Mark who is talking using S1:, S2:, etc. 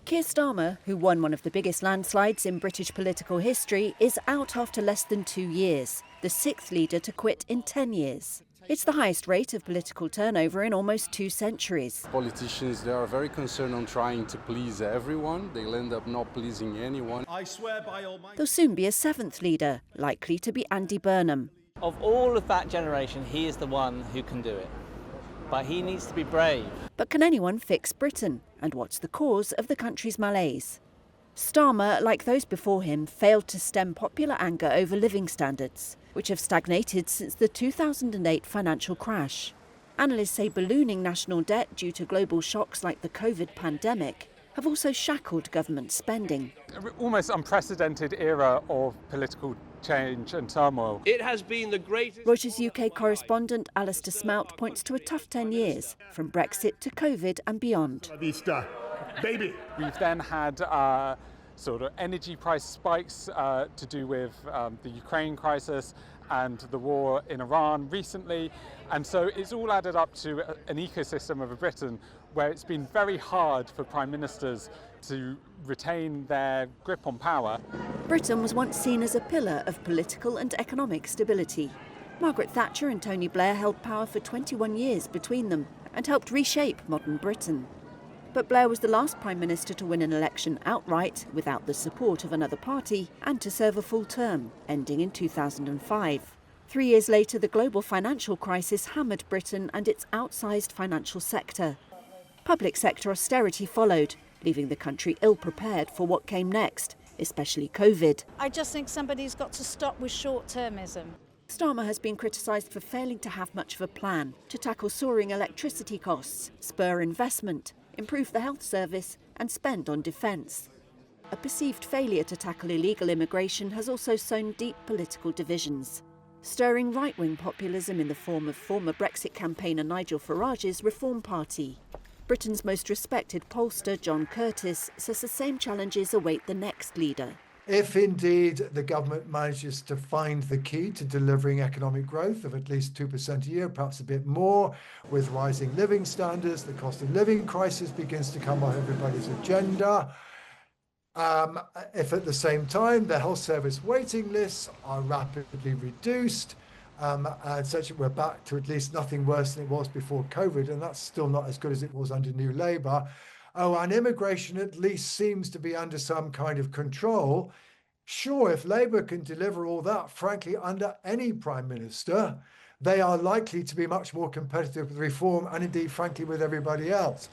S1: Keir Starmer, who won one of the biggest landslides in British political history, is out after less than 2 years, the sixth leader to quit in 10 years. It's the highest rate of political turnover in almost 2 centuries.
S2: Politicians, they are very concerned on trying to please everyone. They'll end up not pleasing anyone.
S3: I swear by all my...
S1: There'll soon be a seventh leader, likely to be Andy Burnham.
S4: Of all of that generation, he is the one who can do it. But he needs to be brave.
S1: But can anyone fix Britain? And what's the cause of the country's malaise? Starmer, like those before him, failed to stem popular anger over living standards, which have stagnated since the 2008 financial crash. Analysts say ballooning national debt due to global shocks like the COVID pandemic have also shackled government spending.
S5: Almost unprecedented era of political change and turmoil.
S3: It has been the greatest...
S1: Reuters UK correspondent Alistair Smelt points to a tough 10 years, from Brexit to COVID and beyond.
S3: Baby.
S5: We've then had sort of energy price spikes to do with the Ukraine crisis and the war in Iran recently. And so it's all added up to an ecosystem of a Britain where it's been very hard for prime ministers to retain their grip on power.
S1: Britain was once seen as a pillar of political and economic stability. Margaret Thatcher and Tony Blair held power for 21 years between them and helped reshape modern Britain. But Blair was the last prime minister to win an election outright without the support of another party and to serve a full term, ending in 2005. 3 years later, the global financial crisis hammered Britain and its outsized financial sector. Public sector austerity followed, leaving the country ill-prepared for what came next, especially COVID.
S6: I just think somebody's got to stop with short-termism.
S1: Starmer has been criticised for failing to have much of a plan to tackle soaring electricity costs, spur investment, improve the health service and spend on defence. A perceived failure to tackle illegal immigration has also sown deep political divisions, stirring right-wing populism in the form of former Brexit campaigner Nigel Farage's Reform Party. Britain's most respected pollster John Curtis says the same challenges await the next leader.
S7: If indeed the government manages to find the key to delivering economic growth of at least 2% a year, perhaps a bit more, with rising living standards, the cost of living crisis begins to come on everybody's agenda. If at the same time the health service waiting lists are rapidly reduced, and such that we're back to at least nothing worse than it was before COVID, and that's still not as good as it was under New Labour. Oh, and immigration at least seems to be under some kind of control. Sure, if Labour can deliver all that, frankly, under any Prime Minister, they are likely to be much more competitive with reform and indeed, frankly, with everybody else.